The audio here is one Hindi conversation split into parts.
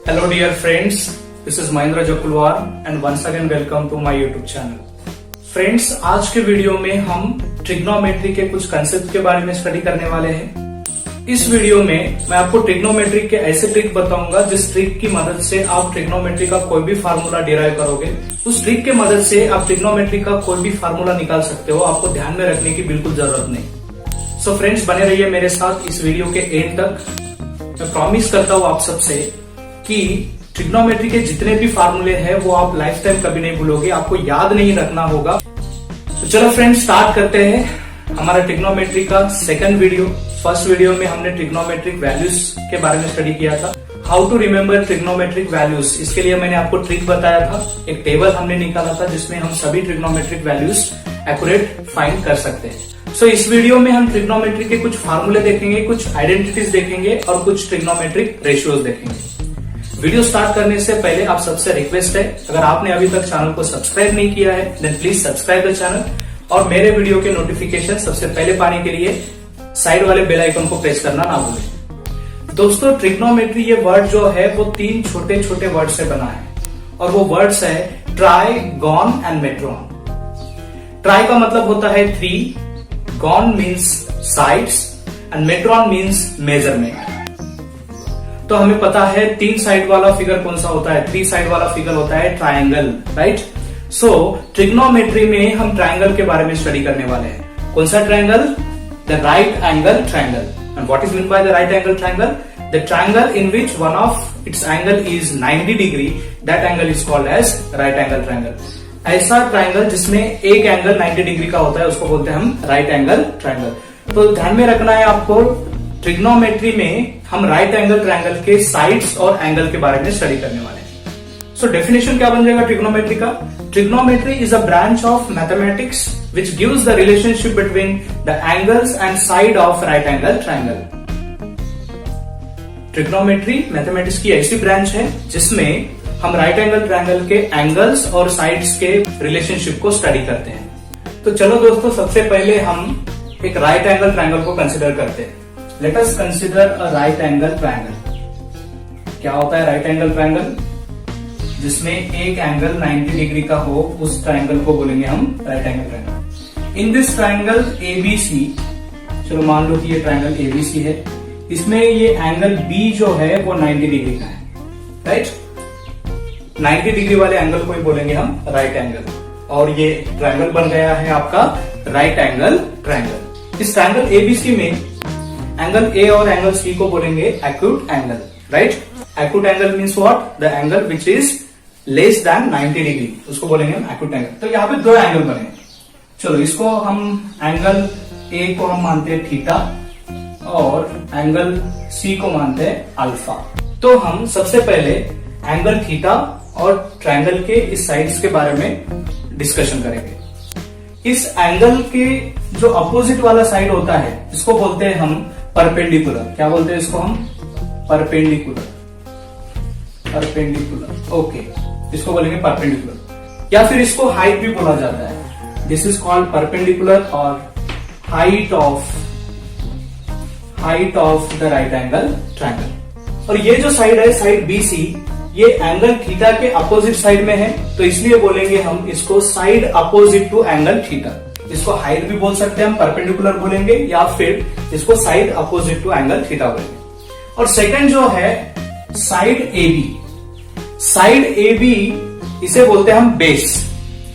Hello dear friends, this is Mahendra Jakulwar and once again welcome to my YouTube channel. Friends, आज के वीडियो में हम ट्रिग्नोमेट्री के कुछ कंसेप्ट के बारे में स्टडी करने वाले हैं। इस वीडियो में मैं आपको ट्रिग्नोमेट्री के ऐसे ट्रिक बताऊंगा जिस ट्रिक की मदद से आप ट्रिग्नोमेट्री का कोई भी फार्मूला डिराइव करोगे। उस ट्रिक के मदद से आप ट्रिग्नोमेट्री का कोई भी फार्मूला निकाल सकते हो, आपको ध्यान में रखने की बिल्कुल जरूरत नहीं। सो फ्रेंड्स, बने रहिए मेरे साथ इस वीडियो के एंड तक। मैं प्रॉमिस करता हूँ आप सबसे कि ट्रिग्नोमेट्री के जितने भी फार्मूले हैं वो आप लाइफ टाइम कभी नहीं भूलोगे, आपको याद नहीं रखना होगा। तो चलो फ्रेंड्स, स्टार्ट करते हैं हमारा ट्रिग्नोमेट्री का सेकंड वीडियो। फर्स्ट वीडियो में हमने ट्रिग्नोमेट्रिक वैल्यूज के बारे में स्टडी किया था, how to remember trigonometric values. इसके लिए मैंने आपको ट्रिक बताया था, एक टेबल हमने निकाला था जिसमें हम सभी ट्रिग्नोमेट्रिक वैल्यूज एक्यूरेट फाइंड कर सकते हैं। सो इस वीडियो में हम ट्रिग्नोमेट्री के कुछ फार्मूले देखेंगे, कुछ आइडेंटिटीज देखेंगे और कुछ ट्रिग्नोमेट्रिक रेशियोज देखेंगे। वीडियो स्टार्ट करने से पहले आप सबसे रिक्वेस्ट है, अगर आपने अभी तक चैनल को सब्सक्राइब नहीं किया है then please subscribe the channel और मेरे वीडियो के नोटिफिकेशन सबसे पहले पाने के लिए साइड वाले बेल आइकन को प्रेस करना ना भूलें। दोस्तों, ट्रिग्नोमेट्री ये वर्ड जो है वो तीन छोटे छोटे वर्ड से बना है और वो वर्ड्स है tri, gon and metron. Tri का मतलब होता है 3, gon means sides and metron means measurement. तो हमें पता है 3 साइड वाला फिगर कौन सा होता है, 3 साइड वाला फिगर होता है ट्रायंगल, राइट। सो ट्रिग्नोमेट्री में हम ट्रायंगल के बारे में स्टडी करने वाले हैं। कौन सा triangle? The right angle triangle. And what is mean by the right angle triangle? The triangle in which one of its angle is 90 degree, that angle is called as right angle triangle. ऐसा ट्रायंगल जिसमें एक एंगल 90 डिग्री का होता है उसको बोलते हैं हम राइट एंगल ट्रायंगल। तो ध्यान में रखना है आपको, ट्रिग्नोमेट्री में हम राइट एंगल ट्रायंगल के साइड्स और एंगल के बारे में स्टडी करने वाले हैं। सो डेफिनेशन क्या बन जाएगा ट्रिग्नोमेट्री का? Trigonometry is a branch of mathematics which gives the relationship between the angles and side of right angle triangle. Trigonometry mathematics की ऐसी ब्रांच है जिसमें हम राइट एंगल ट्रायंगल के एंगल्स और साइड्स के रिलेशनशिप को स्टडी करते हैं। तो चलो दोस्तों, सबसे पहले हम एक राइट एंगल ट्रायंगल को कंसिडर करते हैं। Let us consider a right angle triangle। क्या होता है राइट एंगल ट्रायंगल? जिसमें एक एंगल 90 डिग्री का हो, उस ट्रायंगल को बोलेंगे हम right angle triangle. In this triangle ABC, चलो मान लो कि ये ट्रायंगल ABC है, इसमें ये एंगल B जो है वो 90 डिग्री का है, राइट। 90 डिग्री वाले एंगल को ही बोलेंगे हम राइट एंगल और ये ट्रायंगल बन गया है आपका राइट एंगल ट्रायंगल। इस ट्रायंगल ABC में एंगल A और एंगल C को बोलेंगे acute angle, right. Acute angle means what? The angle which is less than 90 degree, उसको बोलेंगे हम एक्यूट एंगल। तो यहाँ पे 2 एंगल बने। चलो इसको हम एंगल A को हम मानते हैं थीटा और एंगल C को मानते हैं अल्फा। तो हम सबसे पहले एंगल थीटा और ट्रायंगल के इस साइड्स के बारे में डिस्कशन करेंगे। इस एंगल के जो अपोजिट वाला साइड होता है इसको बोलते हैं हम परपेंडिकुलर। क्या बोलते हैं इसको हम? परपेंडिकुलर। परपेंडिकुलर, ओके, इसको बोलेंगे परपेंडिकुलर या फिर इसको हाइट भी बोला जाता है। दिस इज कॉल्ड परपेंडिकुलर और height of the right angle triangle. और ये जो साइड है, साइड BC, ये एंगल थीटा के अपोजिट साइड में है, तो इसलिए बोलेंगे हम इसको side opposite to angle theta. इसको हाइट भी बोल सकते हैं हम, परपेंडिकुलर बोलेंगे या फिर इसको side opposite to angle theta बोलेंगे। और सेकंड जो है साइड AB, साइड AB इसे बोलते हैं हम बेस।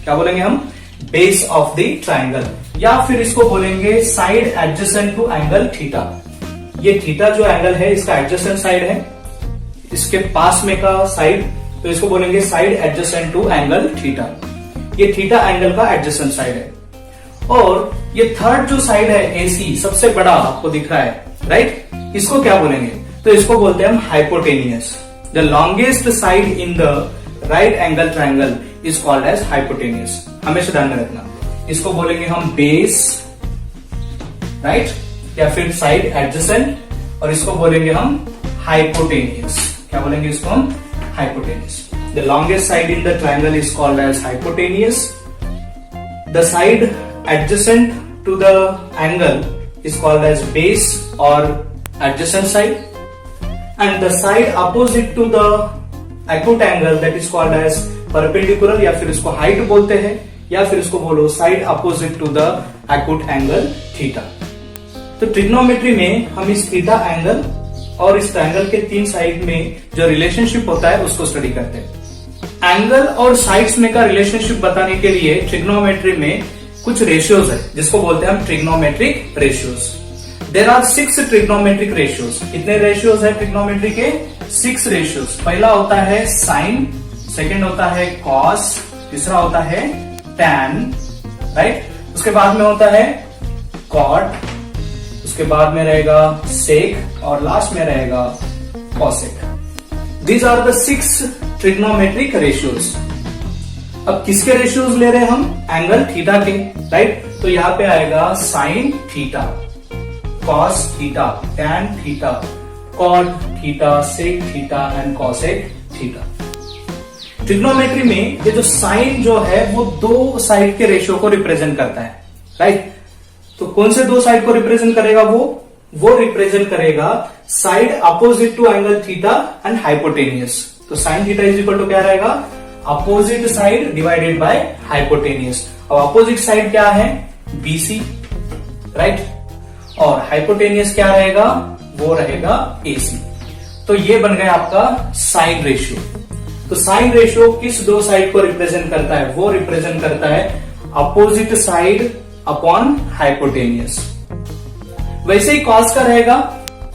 क्या बोलेंगे हम? बेस ऑफ द ट्रायंगल या फिर इसको बोलेंगे side adjacent to angle theta. ये थीटा जो एंगल है इसका एडजेसेंट साइड है, इसके पास में का साइड, तो इसको बोलेंगे side adjacent to angle theta. ये थीटा एंगल का एडजेसेंट साइड है। और ये थर्ड जो साइड है AC, सबसे बड़ा आपको दिख रहा है, राइट, इसको क्या बोलेंगे? तो इसको बोलते हैं हम hypotenuse. The longest side in the right angle triangle is called as hypotenuse. हमेशा ध्यान में रखना, इसको बोलेंगे हम बेस, राइट, या फिर साइड एडजेसेंट, और इसको बोलेंगे हम हाइपोटेनियस। क्या बोलेंगे इसको हम? Hypotenuse. The longest side in the triangle is called as hypotenuse. The side adjacent to the angle is called as base or adjacent side, and the side opposite to the acute angle that is called as perpendicular, या फिर इसको हाइट बोलते हैं, या फिर इसको बोलो side opposite to the acute angle theta. तो ट्रिग्नोमेट्री में हम इस थीटा एंगल और इस ट्रायंगल के 3 साइड में जो रिलेशनशिप होता है उसको स्टडी करते हैं। एंगल और साइड्स में का रिलेशनशिप बताने के लिए ट्रिग्नोमेट्री में कुछ रेशियोज है जिसको बोलते हैं हम trigonometric ratios. There are 6 trigonometric ratios. कितने रेशियोज है ट्रिग्नोमेट्री के? 6 रेशियोज। पहला होता है साइन, सेकंड होता है कॉस, तीसरा होता है टैन, राइट। उसके बाद में होता है कॉट, उसके बाद में रहेगा सेक और लास्ट में रहेगा cosec. These are the 6 trigonometric ratios. अब किसके रेशियोज ले रहे हैं हम? एंगल थीटा के, राइट। तो यहां पे आएगा sine theta, cos theta, tan theta, cot theta, sec theta and cosec theta. Trigonometry में ये जो साइन जो है वो 2 साइड के रेशियो को रिप्रेजेंट करता है, राइट। तो कौन से 2 साइड को रिप्रेजेंट करेगा? वो रिप्रेजेंट करेगा side opposite to angle theta and hypotenuse. तो sine theta is equal to क्या रहेगा? Opposite side divided by hypotenuse. और अपोजिट साइड क्या है? BC, right. और हाइपोटेनियस क्या रहेगा? वो रहेगा AC। तो ये बन गया आपका साइन रेशियो। तो साइन रेशियो किस 2 साइड को रिप्रेजेंट करता है? वो रिप्रेजेंट करता है अपोजिट साइड अपॉन हाइपोटेनियस। वैसे ही कॉस का रहेगा।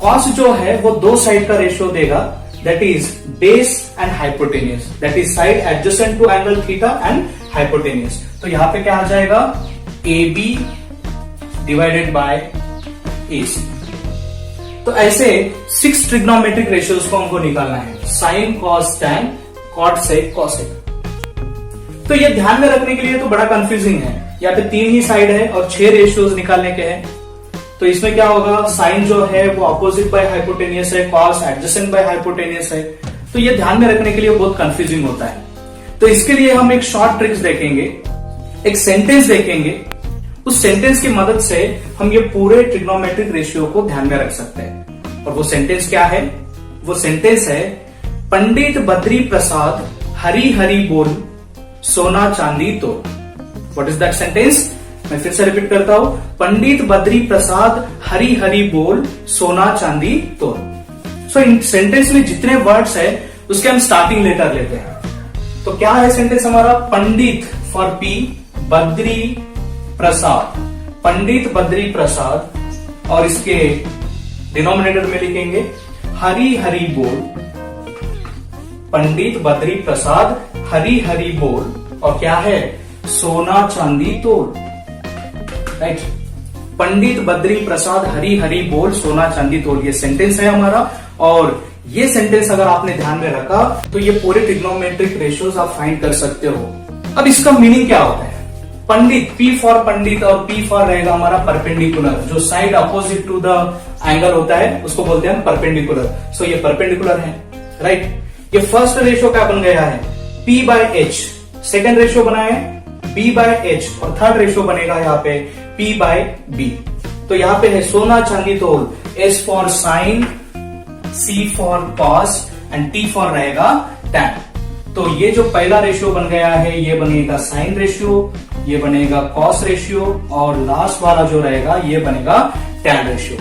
कॉस जो है वो 2 साइड का रेशियो देगा, that is base and hypotenuse, that is side adjacent to angle theta and hypotenuse. तो यहां पे क्या आ जाएगा? AB divided by AC। तो ऐसे 6 ट्रिग्नोमेट्रिक रेशियोज को हमको निकालना है, sign, cos, tan, cot, sec, cosec. तो ये ध्यान में रखने के लिए तो बड़ा कंफ्यूजिंग है। यहाँ पे 3 ही साइड है और 6 रेशियोज निकालने के हैं। तो इसमें क्या होगा? साइन जो है वो अपोजिट बाय हाइपोटेनियस है, कॉस एडजेसेंट बाय हाइपोटेनियस है। तो ये ध्यान में रखने के लिए बहुत कंफ्यूजिंग होता है। तो इसके लिए हम एक शॉर्ट ट्रिक्स देखेंगे, एक सेंटेंस देखेंगे। उस सेंटेंस की मदद से हम ये पूरे ट्रिग्नोमेट्रिक रेशियो को ध्यान में रख सकते हैं। और वो सेंटेंस क्या है? वो सेंटेंस है, पंडित बद्री प्रसाद हरी हरी बोल सोना चांदी तो। What is that sentence? मैं फिर से रिपीट करता हूं, पंडित बद्री प्रसाद हरी हरी बोल सोना चांदी तो। सो इन सेंटेंस में जितने वर्ड्स है उसके हम स्टार्टिंग लेटर लेते हैं। तो क्या है सेंटेंस हमारा? पंडित फॉर P, बद्री प्रसाद, पंडित बद्री प्रसाद, और इसके डिनोमिनेटर में लिखेंगे हरी हरी बोल, पंडित बद्री प्रसाद हरी हरी बोल, और क्या है? सोना चांदी तोल, राइट। पंडित बद्री प्रसाद हरी हरी बोल सोना चांदी तोल, ये सेंटेंस है हमारा। और ये सेंटेंस अगर आपने ध्यान में रखा तो ये पूरे ट्रिग्नोमेट्रिक रेशियोज आप फाइंड कर सकते हो। अब इसका मीनिंग क्या होता है? पंडित, P फॉर पंडित और P फॉर रहेगा हमारा परपेंडिकुलर, जो side opposite to the angle होता है उसको बोलते हैं परपेंडिकुलर। सो ये परपेंडिकुलर है, राइट। ये फर्स्ट रेशियो क्या बन गया है? P by H। Second ratio बना है B बाय H, और थर्ड रेशियो बनेगा यहाँ पे P बाय B। तो यहाँ पे है सोना चांदी तोल, S for sine, C for cos and T for रहेगा टैन। तो ये जो पहला रेशियो बन गया है ये बनेगा साइन रेशियो, ये बनेगा कॉस रेशियो, और लास्ट वाला जो रहेगा ये बनेगा टैन रेशियो।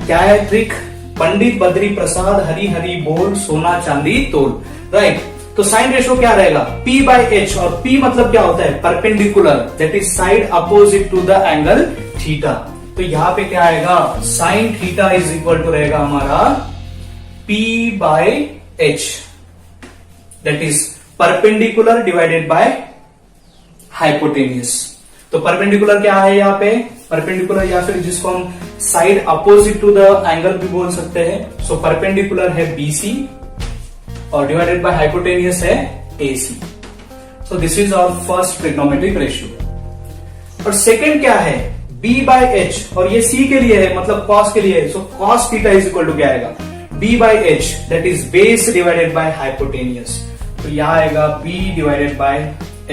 क्या है ट्रिक? पंडित बद्री प्रसाद हरी हरी बोल सोना चांदी तोल, राइट। तो साइन रेशियो क्या रहेगा? P बाय H, और P मतलब क्या होता है? Perpendicular, that is side opposite to the angle theta. तो यहां पे क्या आएगा? Sine theta is equal to रहेगा हमारा P by H, that is perpendicular divided by hypotenuse. तो परपेंडिकुलर क्या है यहाँ पे? परपेंडिकुलर या फिर जिसको हम side opposite to the angle भी बोल सकते हैं। सो परपेंडिकुलर है BC और डिवाइडेड बाय हाइपोटेनियस है AC। So this is our first trigonometric ratio. और सेकंड क्या है? B बाय H, और ये C के लिए है, मतलब cos के लिए है। So cos theta is equal to क्या आएगा? B by H, that is base divided by hypotenuse. तो यहां आएगा B divided by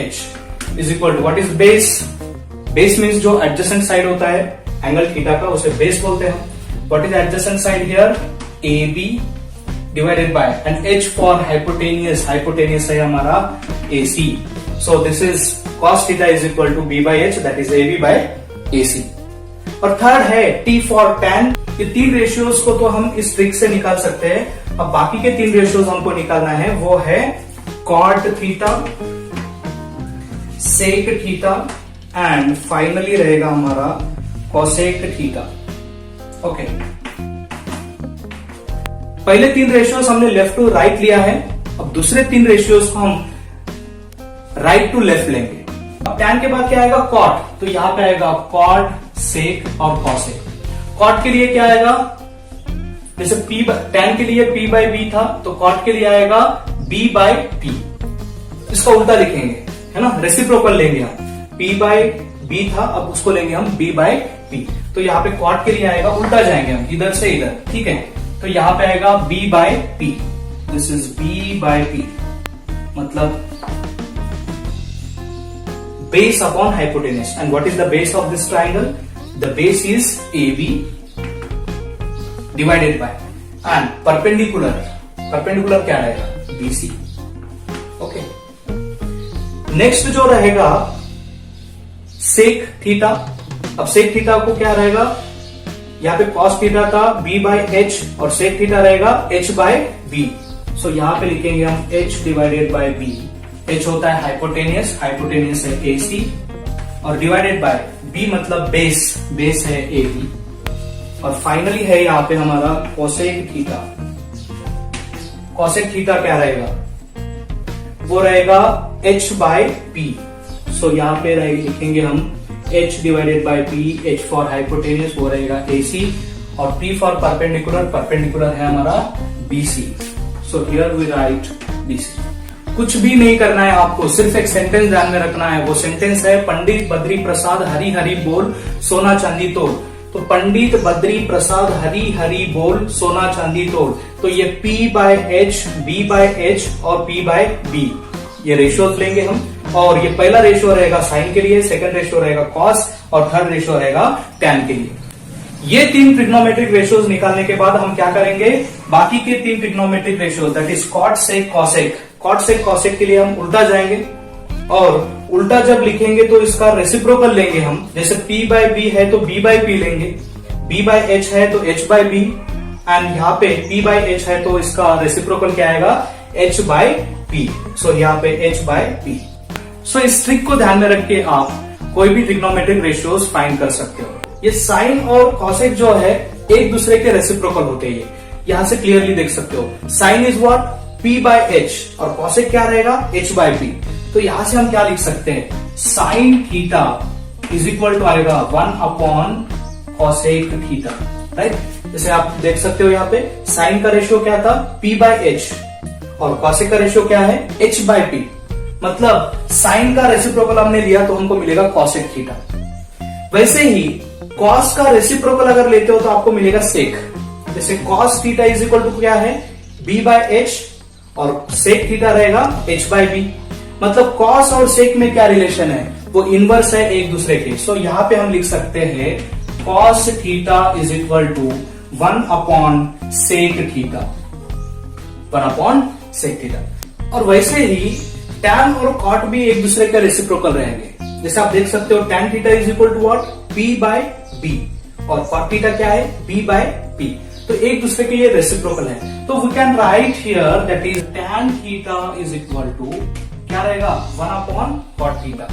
H is equal to what is base? Base means जो एडजेसेंट साइड होता है एंगल थीटा का उसे बेस बोलते हैं। What is adjacent side here? AB divided by and h for hypotenuse है हमारा AC. So this is cos theta is equal to b by h, that is AB by AC. और थर्ड है T for tan. ये तीन रेशियोज को तो हम इस ट्रिक से निकाल सकते हैं. अब बाकी के तीन रेशियोज हमको निकालना है, वो है cot theta, sec theta and finally रहेगा हमारा cosec थीटा. ओके, पहले तीन रेशियोज हमने लेफ्ट टू राइट लिया है. अब दूसरे तीन रेशियोज को हम राइट टू लेफ्ट लेंगे. अब tan के बाद क्या आएगा cot, तो यहां पे आएगा cot, sec और cosec. cot के लिए क्या आएगा, जैसे tan के लिए p by b था, तो cot के लिए आएगा b by p. इसका उल्टा लिखेंगे, है ना, रेसिप्रोकल लेंगे हम. p by b था, अब उसको लेंगे हम b by p. तो यहाँ पे cot के लिए आएगा, उल्टा जाएंगे हम इधर से इधर, ठीक है. तो यहाँ पे आएगा b by p. This is b by p, मतलब base upon hypotenuse. And what is the base of this triangle? The base is AB divided by and perpendicular क्या रहेगा, BC. ओके, नेक्स्ट जो रहेगा sec थीटा. अब sec थीटा को क्या रहेगा, यहाँ पे cos थीटा था b by h और sec थीटा रहेगा h by b. सो यहाँ पे लिखेंगे हम h divided by b. h होता है हाइपोटेनियस है AC और डिवाइडेड बाय b मतलब बेस है AB. और फाइनली है यहाँ पे हमारा कोसेक थीटा. कोसेक थीटा क्या रहेगा, वो रहेगा h by p. सो यहाँ पे लिखेंगे हम h divided by p. h for hypotenuse वो रहेगा AC और p फॉर परपेंडिकुलर है हमारा BC. So here we write BC. कुछ भी नहीं करना है आपको, सिर्फ एक सेंटेंस ध्यान में रखना है. वो सेंटेंस है पंडित बद्री प्रसाद हरी हरी बोल सोना चांदी तोड़. तो पंडित बद्री प्रसाद हरी हरी बोल सोना चांदी तोड़. तो ये P by H, B by H और P by B ये रेशियोज लेंगे हम. और ये पहला रेशियो रहेगा साइन के लिए, सेकंड रेशियो रहेगा कॉस और थर्ड रेशियो रहेगा टैन के लिए. ये तीन ट्रिग्नोमेट्रिक रेशियोज निकालने के बाद हम क्या करेंगे, बाकी के तीन trigonometric ratios that is cot sec cosec. Cot sec cosec के लिए हम उल्टा जाएंगे और उल्टा जब लिखेंगे तो इसका रेसिप्रोकल लेंगे हम. जैसे p by b है तो b by p लेंगे, b by h है तो h by b एंड यहाँ पे p by h है तो इसका रेसिप्रोकल क्या आएगा, h by p. सो यहाँ पे h by p. सो इस ट्रिक को ध्यान में रख के आप कोई भी ट्रिग्नोमेट्रिक रेशियोज फाइंड कर सकते हो. ये साइन और कॉसेक जो है एक दूसरे के रेसिप्रोकल होते हैं, यहां से क्लियरली देख सकते हो. Sine is what, p by h और कॉसेक क्या रहेगा, h by p. तो यहां से हम क्या लिख सकते हैं, sine theta is equal to आएगा 1 अपॉन कॉसेक थीटा. राइट, जैसे आप देख सकते हो यहाँ पे साइन का रेशियो क्या था, p by h और कॉसेक का रेशियो क्या है, h by p. मतलब साइन का रेसिप्रोकल हमने लिया तो हमको मिलेगा कॉसेक थीटा. वैसे ही कॉस का रेसिप्रोकल अगर लेते हो तो आपको मिलेगा सेक. जैसे cos theta is equal to क्या है, b by h और सेक थीटा रहेगा h by b. मतलब कॉस और सेक में क्या रिलेशन है, वो इनवर्स है एक दूसरे के. सो यहाँ पे हम लिख सकते हैं cos theta is equal to 1 upon sec theta, 1 upon sec theta. और वैसे ही टैन और कॉट भी एक दूसरे के रेसिप्रोकल रहेंगे. जैसे आप देख सकते हो tan theta is equal to what, p by b और कॉट थीटा क्या है, p by p. तो एक दूसरे के ये रेसिप्रोकल है. तो we can write here that is tan theta is equal to क्या रहेगा, 1 upon cot theta,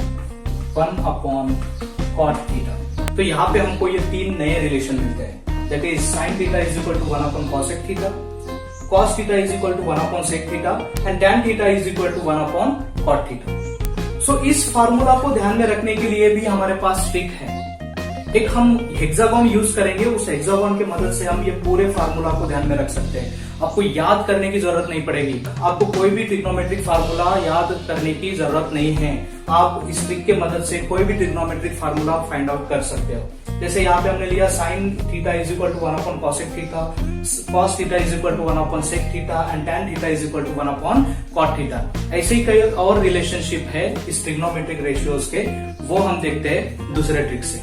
1 upon cot theta. तो यहाँ पे हमको ये तीन नए रिलेशन मिलते हैं. That is sine theta is equal to 1 upon cosec theta, cos theta is equal to 1 upon sec theta and tan theta is equal to 1 upon cot theta. So इस फार्मूला को ध्यान में रखने के लिए भी हमारे पास ट्रिक है. एक हम हेक्सागोन यूज करेंगे, उस हेक्सागोन की मदद से हम ये पूरे फार्मूला को ध्यान में रख सकते हैं. आपको याद करने की जरूरत नहीं पड़ेगी, आपको कोई भी ट्रिग्नोमेट्रिक फार्मूला याद करने की जरूरत नहीं है. आप इस ट्रिक के मदद से कोई भी ट्रिग्नोमेट्रिक फार्मूला फाइंड आउट कर सकते हो. जैसे यहाँ पे हमने लिया sine theta is equal to 1 upon cosec theta, cos theta is equal to 1 upon sec theta and tan theta is equal to 1 upon cot theta. ऐसे ही कई और रिलेशनशिप है इस ट्रिग्नोमेट्रिक रेशियोज के, वो हम देखते हैं दूसरे ट्रिक से.